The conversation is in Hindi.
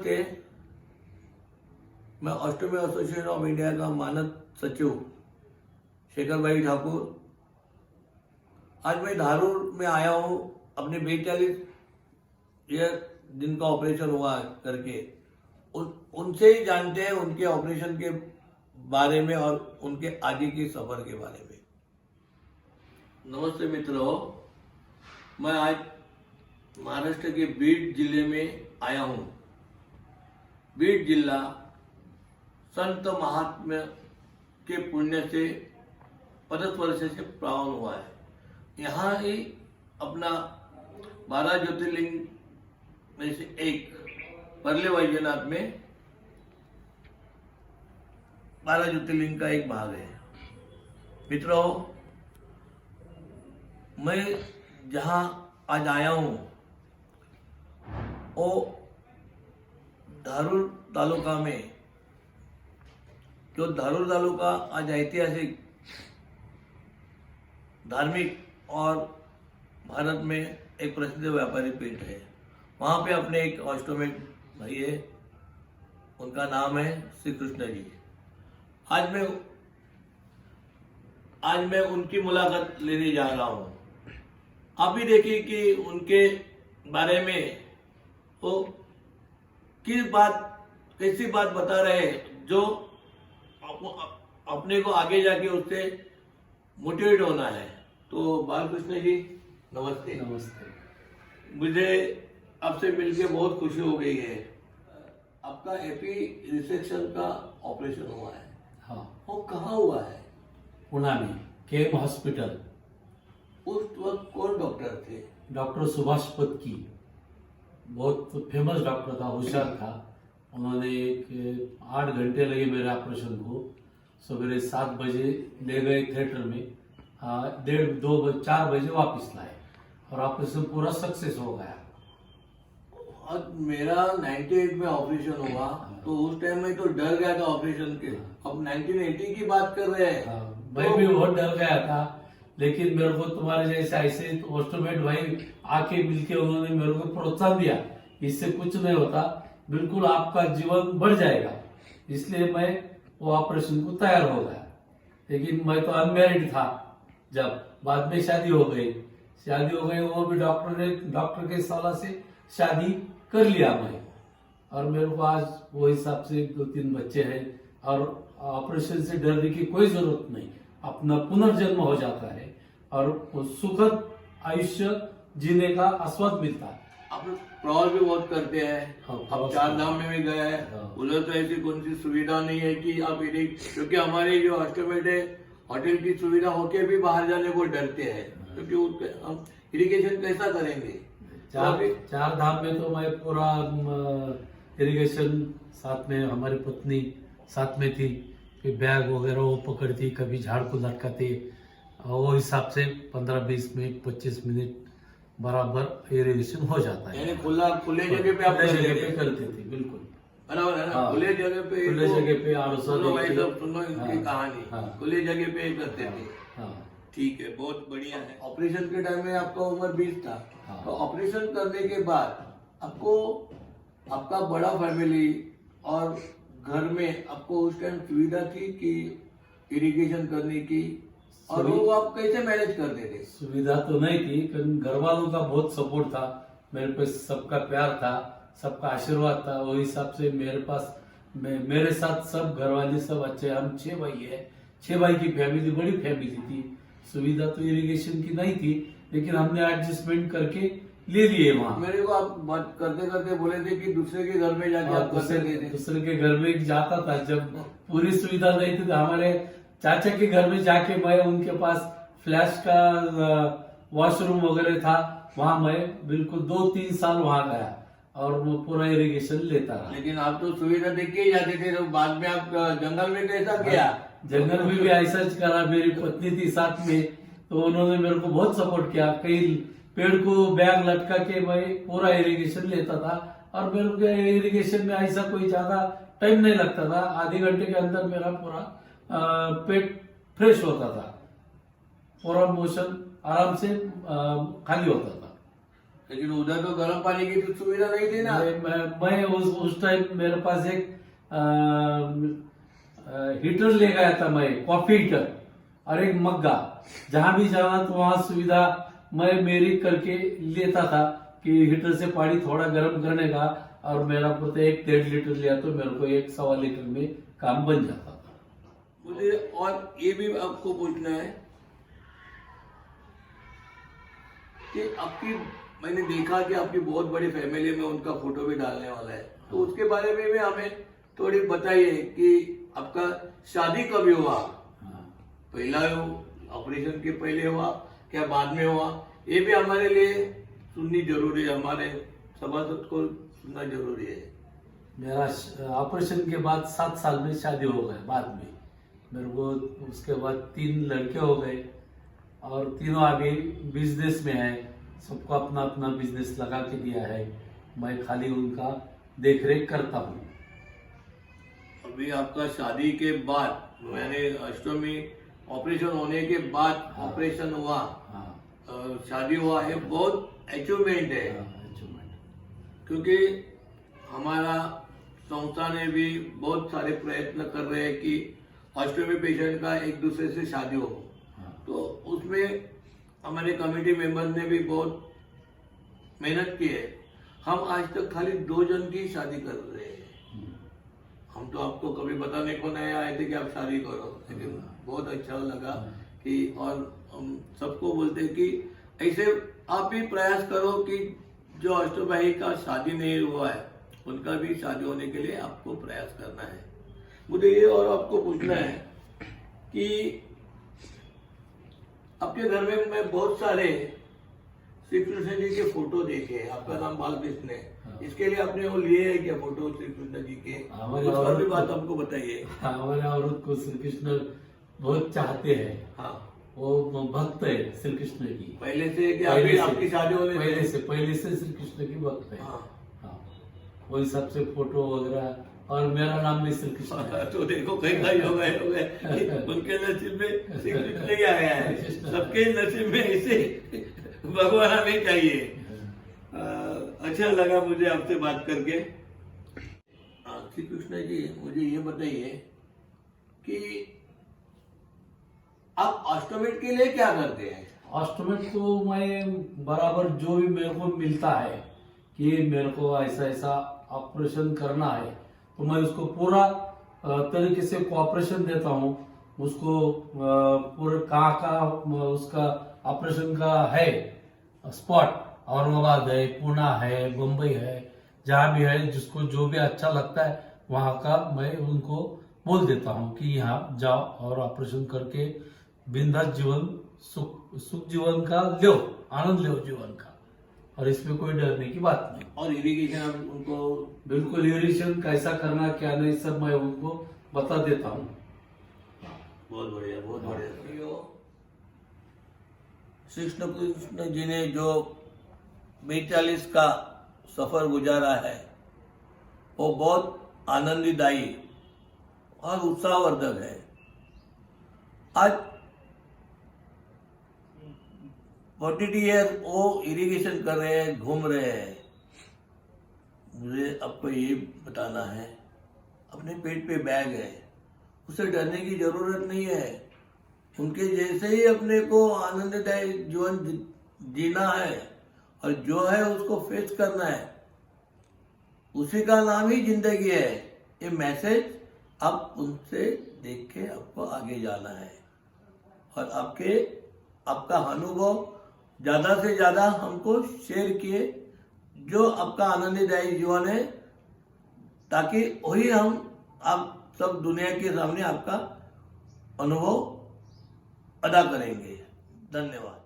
नमस्ते। मैं ऑस्टोमी एसोसिएशन ऑफ इंडिया का मानद सचिव शेखर भाई ठाकुर। आज मैं धारूर में आया हूँ अपने 42 दिन का ऑपरेशन हुआ करके। उनसे ही जानते हैं उनके ऑपरेशन के बारे में और उनके आगे के सफर के बारे में। नमस्ते मित्रों, मैं आज महाराष्ट्र के बीड जिले में आया हूँ। बीड जिला संत महात्मा के पुण्य से 50 वर्ष से पावन हुआ है। यहाँ ही अपना 12 ज्योतिर्लिंग में से एक परले वैजनाथ में 12 ज्योतिर्लिंग का एक भाग है। मित्रों, मैं जहाँ आज आया हूँ वो धारूर तालुका में, जो धारूर तालुका आज ऐतिहासिक, धार्मिक और भारत में एक प्रसिद्ध व्यापारी पीठ है। वहाँ पे अपने एक ऑस्टोमेट भाई है, उनका नाम है श्री कृष्ण जी। आज मैं उनकी मुलाकात लेने जा रहा हूँ। आप भी देखिए कि उनके बारे में वो कैसी बात बता रहे हैं जो अपने को आगे जाके उससे मोटिवेट होना है। तो बालकृष्ण जी नमस्ते। नमस्ते। मुझे आपसे मिलके बहुत खुशी हो गई है। आपका एपी रिसेक्शन का ऑपरेशन हुआ है। हाँ, वो कहाँ हुआ है? पुणे में केम हॉस्पिटल। उस वक्त कौन डॉक्टर थे? डॉक्टर सुभाष पत्की, बहुत फेमस डॉक्टर था, होशियार था। उन्होंने 8 घंटे लगे मेरे ऑपरेशन को। सवेरे 7 बजे ले गए थिएटर में, 4 बजे वापस लाए और ऑपरेशन पूरा सक्सेस हो गया। आज मेरा 98 में ऑपरेशन हुआ, तो उस टाइम में तो डर गया था ऑपरेशन के। अब 1980 की बात कर रहे हैं। मैं भी बहुत डर गया था, लेकिन मेरे को तुम्हारे जैसे ऐसे ऑस्टोमेट भाई आके मिलके उन्होंने मेरे को प्रोत्साहन दिया, इससे कुछ नहीं होता, बिल्कुल आपका जीवन बढ़ जाएगा। इसलिए मैं वो ऑपरेशन को तैयार हो गया। लेकिन मैं तो अनमैरिड था जब, बाद में शादी हो गई। वो भी डॉक्टर के सलाह से शादी कर लिया मैं। और मेरे को आज वो हिसाब से 2-3 बच्चे हैं और ऑपरेशन से डरने की कोई जरूरत नहीं। अपना पुनर्जन्म हो जाता है और वो सुखद आयुष्य जीने का आस्वाद मिलता है। आप प्रवास भी बहुत करते हैं। हाँ, अब 4 धाम में भी गए हैं। हाँ। उधर तो ऐसी कौन सी सुविधा नहीं है कि आप क्योंकि हमारे जो ऑस्टोमेट है, होटल की सुविधा होके भी बाहर जाने को डरते हैं, क्योंकि हम इरिगेशन कैसा करेंगे। 4 धाम में तो मैं पूरा इरिगेशन, साथ में हमारी पत्नी साथ में थी, कि बैग वगैरह वो पकड़ती, कभी झाड़ को लटकाते, वो हिसाब से 15-20 मिनट 25 मिनट बराबर इरिगेशन हो जाता है। यानी खुले जगह पे आप करते थे, बिल्कुल बराबर है ना। हाँ। खुले जगह पे सुनो भाई साहब, सुनो इनकी कहानी। खुले जगह पे करते थे। ठीक है, बहुत बढ़िया है। ऑपरेशन के टाइम में आपका उम्र 20 था। तो ऑपरेशन करने के बाद आपको आपका बड़ा फैमिली और घर में आपको उस टाइम सुविधा थी कि इरिगेशन करने की, और वो आप कैसे मैनेज करते थे? सुविधा तो नहीं थी, लेकिन घर वालों का बहुत सपोर्ट था मेरे पे, सबका प्यार था, सबका आशीर्वाद था। वो हिसाब से मेरे पास मेरे साथ सब घर वाले सब अच्छे। हम 6 भाई है, 6 भाई की फैमिली, बड़ी फैमिली थी। सुविधा तो इरिगेशन की नहीं थी, लेकिन हमने एडजस्टमेंट करके ले लिए वहाँ। मेरे को आप बात करते करते बोले थे कि दूसरे के घर में जाके आप करते थे। दूसरे के घर में जाता था जब पूरी सुविधा नहीं थी। हमारे चाचा के घर में जाके मैं उनके पास फ्लैश का वॉशरूम वगैरह था, वहाँ मैं बिल्कुल 2-3 साल वहाँ गया और वो पूरा इरिगेशन लेता रहा। लेकिन आप तो सुविधा देख के ही जाते थे, तो बाद में आप जंगल में कैसा किया? जंगल में भी ऐसा करा। मेरी पत्नी थी साथ में, तो उन्होंने मेरे को बहुत सपोर्ट किया। कई पेड़ को बैग लटका के मैं पूरा इरिगेशन लेता था, और मेरे को इरिगेशन में ऐसा कोई ज्यादा टाइम नहीं लगता था। आधे घंटे के अंदर मेरा पूरा पेट फ्रेश होता था, पूरा मोशन आराम से खाली होता था। लेकिन उधर तो गर्म पानी की तो सुविधा नहीं थी ना। मैं उस टाइम मेरे पास एक हीटर ले गया था, मैं कॉफी हीटर और एक मग्गा। जहां भी जाना तो वहां सुविधा मैं मेरी करके लेता था कि हीटर से पानी थोड़ा गर्म करने का, और मेरा पता 1-1.5 लीटर लिया तो मेरे को 1-1.25 लीटर में काम बन जाता था। मुझे और ये भी आपको पूछना है कि आपकी, मैंने देखा कि आपकी बहुत बड़ी फैमिली में उनका फोटो भी डालने वाला है, तो उसके बारे में भी हमें थोड़ी बताइए कि आपका शादी कभी हुआ, पहला ऑपरेशन के पहले हुआ क्या बाद में हुआ, ये भी हमारे लिए सुननी जरूरी है, हमारे सभासद को सुनना जरूरी है। मेरा ऑपरेशन के बाद 7 साल में शादी हो गई। बाद में मेरे को उसके बाद 3 लड़के हो गए और तीनों अभी बिजनेस में है। सबको अपना अपना बिजनेस लगा के दिया है, मैं खाली उनका देखरेख करता हूँ। अभी आपका शादी के बाद, मैंने अष्टमी ऑपरेशन होने के बाद ऑपरेशन हुआ, शादी हुआ है, बहुत अचीवमेंट है। क्योंकि हमारा संस्था ने भी बहुत सारे प्रयत्न कर रहे हैं कि अष्टमी पेशेंट का एक दूसरे से शादी हो, तो उसमें हमारे कमेटी मेंबर ने भी बहुत मेहनत की है। हम आज तक खाली 2 जन की शादी कर रहे हैं। हम तो आपको कभी बताने को नहीं आए थे कि आप शादी करो, लेकिन बहुत अच्छा लगा कि, और हम सबको बोलते हैं कि ऐसे आप भी प्रयास करो कि जो अष्टभाई का शादी नहीं हुआ है उनका भी शादी होने के लिए आपको प्रयास करना है। मुझे ये और आपको पूछना है कि आपके घर में मैं बहुत सारे श्री कृष्ण जी के फोटो देखे, आपका नाम बालकृष्ण है, इसके लिए आपने वो लिए है क्या फोटो श्री कृष्ण जी के? उसका भी बात हमको बताइए। हमारे औरत को श्री कृष्ण बहुत चाहते हैं। हाँ, वो भक्त है श्री कृष्ण की पहले से कि आपकी शादी होने पहले से श्री कृष्ण की भक्त है। हाँ, वही सबसे फोटो वगैरह, और मेरा नाम भी श्री कृष्ण है। तो देखो कहीं हो गए उनके नसीब में श्री कृष्ण ही आया है, सबके नसीब में ऐसे भगवान हमें चाहिए। अच्छा लगा मुझे आपसे बात करके। श्री कृष्ण जी, मुझे ये बताइए कि आप ऑस्टोमेट के लिए क्या करते हैं? ऑस्टोमेट को मैं बराबर जो भी मेरे को मिलता है कि मेरे को ऐसा ऐसा ऑपरेशन करना है, तो मैं उसको पूरा तरीके से कोऑपरेशन देता हूँ। उसको पूरे कहाँ का उसका ऑपरेशन का है स्पॉट, औरंगाबाद है, पुणे है, मुंबई है, जहाँ भी है, जिसको जो भी अच्छा लगता है वहाँ का मैं उनको बोल देता हूँ कि यहाँ जाओ और ऑपरेशन करके बिंदास जीवन, सुख जीवन का लो, आनंद लो जीवन का, और इसमें कोई डरने की बात नहीं। और इरिगेशन उनको बिल्कुल इरिगेशन कैसा करना क्या नहीं सब मैं उनको बता देता हूँ। बहुत बढ़िया, बहुत बढ़िया। श्री कृष्ण जी ने जो 42 का सफर गुजारा है वो बहुत आनंददायी और उत्साहवर्धक है। आज 42 ईयर वो इरिगेशन कर रहे हैं, घूम रहे हैं। मुझे आपको ये बताना है, अपने पेट पे बैग है, उसे डरने की जरूरत नहीं है। उनके जैसे ही अपने को आनंददायी जीवन जीना है और जो है उसको फेस करना है, उसी का नाम ही जिंदगी है। ये मैसेज आप उनसे देख के आपको आगे जाना है, और आपका अनुभव ज्यादा से ज्यादा हमको शेयर किए, जो आपका आनंददायी जीवन है, ताकि वही आप सब दुनिया के सामने आपका अनुभव अदा करेंगे। धन्यवाद।